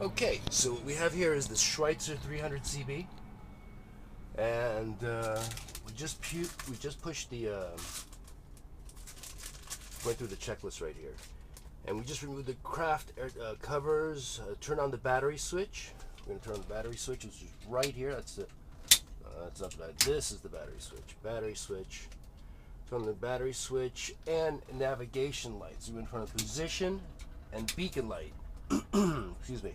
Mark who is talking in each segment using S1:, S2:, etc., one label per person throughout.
S1: Okay, so what we have here is the Schweitzer 300 CB, and we just pushed the went through the checklist right here, and we just removed the craft air, covers. Turn on the battery switch. We're gonna turn on the battery switch, which is right here. That's the that's not the battery. This is the battery switch. Battery switch. Turn on the battery switch and navigation lights. We're in front of position and beacon light. Excuse me.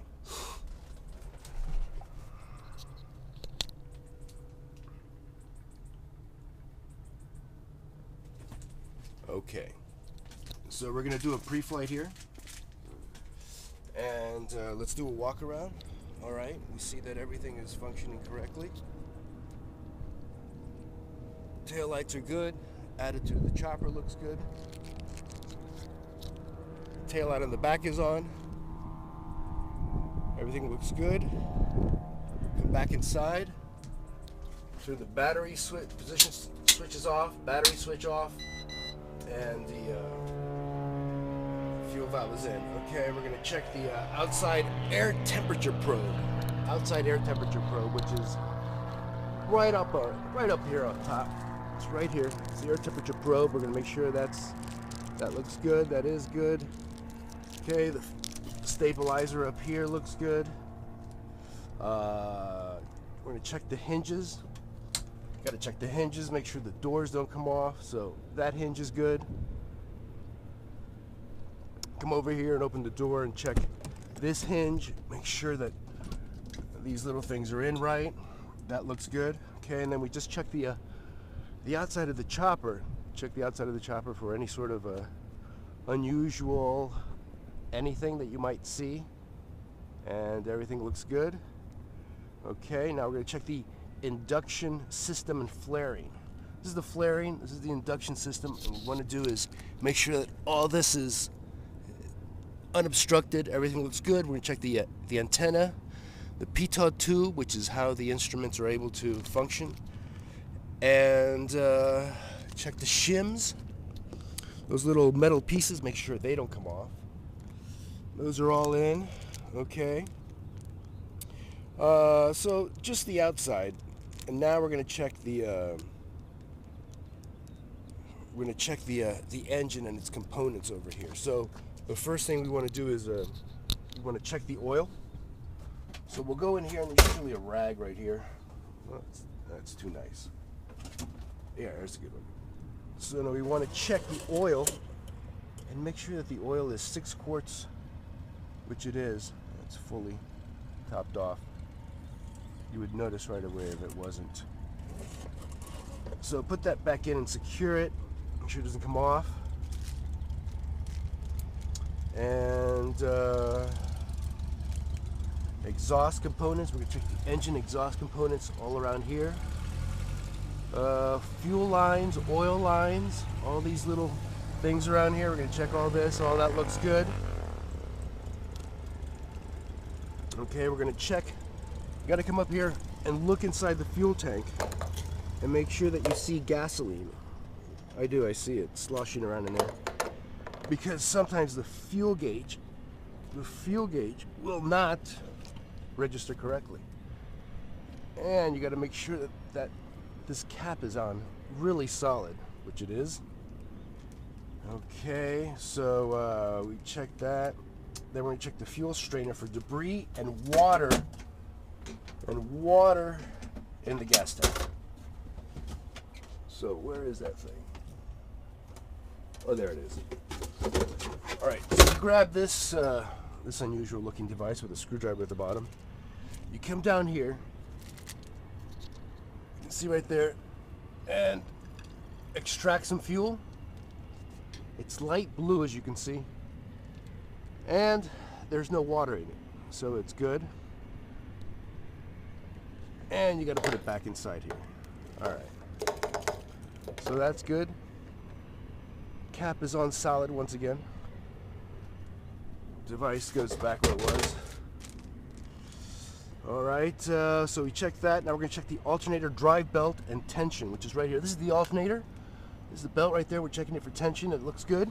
S1: Okay, so we're gonna do a pre-flight here, and let's do a walk around. All right, we see that everything is functioning correctly. Tail lights are good. Attitude of the chopper looks good. Tail light on the back is on. Everything looks good. Come back inside. Turn the battery switch, position switches off, battery switch off, and the fuel valve is in. Okay, we're gonna check the outside air temperature probe. Outside air temperature probe, which is right up here on top. It's right here. It's the air temperature probe. We're gonna make sure that looks good. That is good. Okay, the stabilizer up here looks good. We're gonna check the hinges. Gotta check the hinges, make sure the doors don't come off. So that hinge is good. Come over here and open the door and check this hinge. Make sure that these little things are in right. That looks good. Okay, and then we just check the outside of the chopper. Check the outside of the chopper for any sort of unusual anything that you might see, and everything looks good. Okay, now we're going to check the induction system and flaring. This is the flaring, this is the induction system, and what we want to do is make sure that all this is unobstructed, everything looks good. We're going to check the antenna, the pitot tube, which is how the instruments are able to function, and check the shims, those little metal pieces, make sure they don't come off. Those are all in. Okay. So just the outside, and now we're going to check the engine and its components over here. So the first thing we want to do is we want to check the oil. So we'll go in here, and there's usually a rag right here. Well, that's too nice. Yeah, there's a good one. So now we want to check the oil and make sure that the oil is 6 quarts, which it is. It's fully topped off. You would notice right away if it wasn't. So put that back in and secure it. Make sure it doesn't come off. And exhaust components. We're going to check the engine exhaust components all around here. Fuel lines, oil lines, all these little things around here. We're going to check all this. All that looks good. Okay, we're going to check. You got to come up here and look inside the fuel tank and make sure that you see gasoline. I do, I see it sloshing around in there. Because sometimes the fuel gauge will not register correctly. And you got to make sure that this cap is on really solid, which it is. Okay, so we checked that. Then we're going to check the fuel strainer for debris and water in the gas tank. So where is that thing? Oh, there it is. All right, so you grab this this unusual looking device with a screwdriver at the bottom. You come down here. You can see right there, and extract some fuel. It's light blue, as you can see. And there's no water in it, so it's good. And you got to put it back inside here. All right, so that's good. Cap is on solid once again. Device goes back where it was. All right, so we checked that. Now we're going to check the alternator drive belt and tension, which is right here. This is the alternator. This is the belt right there. We're checking it for tension. It looks good.